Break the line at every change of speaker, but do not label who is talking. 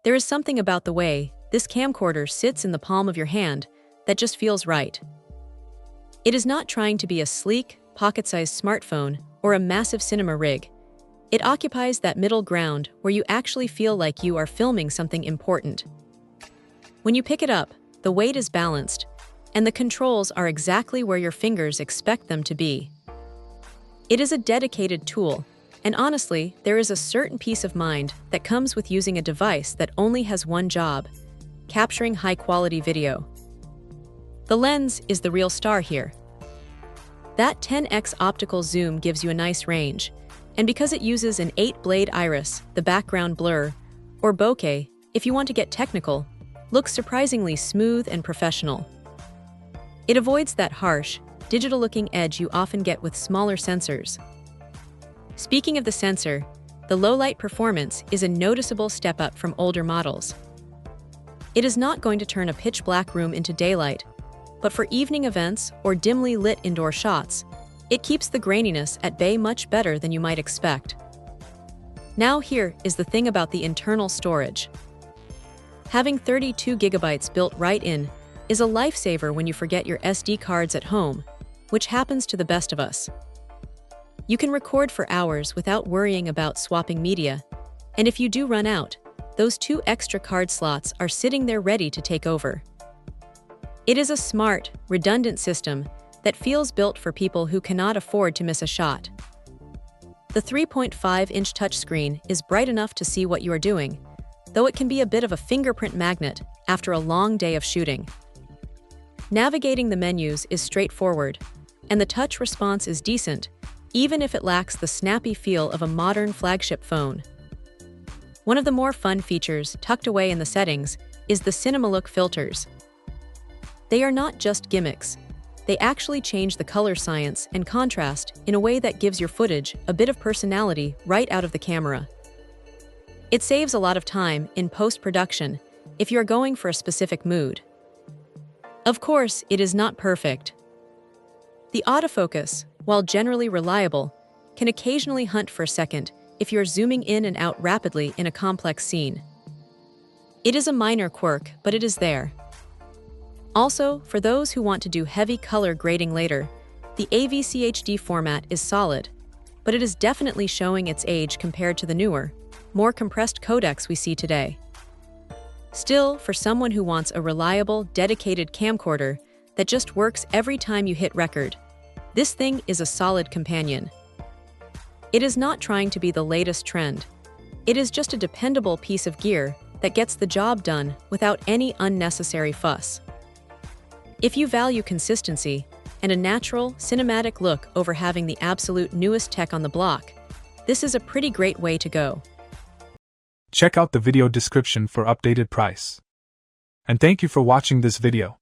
There is something about the way this camcorder sits in the palm of your hand that just feels right. It is not trying to be a sleek, pocket-sized smartphone or a massive cinema rig. It occupies that middle ground where you actually feel like you are filming something important. When you pick it up, the weight is balanced, and the controls are exactly where your fingers expect them to be. It is a dedicated tool, and honestly, there is a certain peace of mind that comes with using a device that only has one job: capturing high-quality video. The lens is the real star here. That 10x optical zoom gives you a nice range, and because it uses an 8-blade iris, the background blur, or bokeh, if you want to get technical, looks surprisingly smooth and professional. It avoids that harsh, digital-looking edge you often get with smaller sensors. Speaking of the sensor, the low-light performance is a noticeable step up from older models. It is not going to turn a pitch-black room into daylight, but for evening events or dimly lit indoor shots, it keeps the graininess at bay much better than you might expect. Now here is the thing about the internal storage. Having 32 gigabytes built right in is a lifesaver when you forget your SD cards at home, which happens to the best of us. You can record for hours without worrying about swapping media, and if you do run out, those 2 extra card slots are sitting there ready to take over. It is a smart, redundant system that feels built for people who cannot afford to miss a shot. The 3.5-inch touchscreen is bright enough to see what you are doing, though it can be a bit of a fingerprint magnet after a long day of shooting. Navigating the menus is straightforward, and the touch response is decent, even if it lacks the snappy feel of a modern flagship phone. One of the more fun features tucked away in the settings is the Cinema Look filters. They are not just gimmicks. They actually change the color science and contrast in a way that gives your footage a bit of personality right out of the camera. It saves a lot of time in post-production if you're going for a specific mood. Of course, it is not perfect. The autofocus, while generally reliable, can occasionally hunt for a second if you're zooming in and out rapidly in a complex scene. It is a minor quirk, but it is there. Also, for those who want to do heavy color grading later, the AVCHD format is solid, but it is definitely showing its age compared to the newer, more compressed codecs we see today. Still, for someone who wants a reliable, dedicated camcorder that just works every time you hit record, this thing is a solid companion. It is not trying to be the latest trend. It is just a dependable piece of gear that gets the job done without any unnecessary fuss. If you value consistency and a natural, cinematic look over having the absolute newest tech on the block, this is a pretty great way to go.
Check out the video description for updated price. And thank you for watching this video.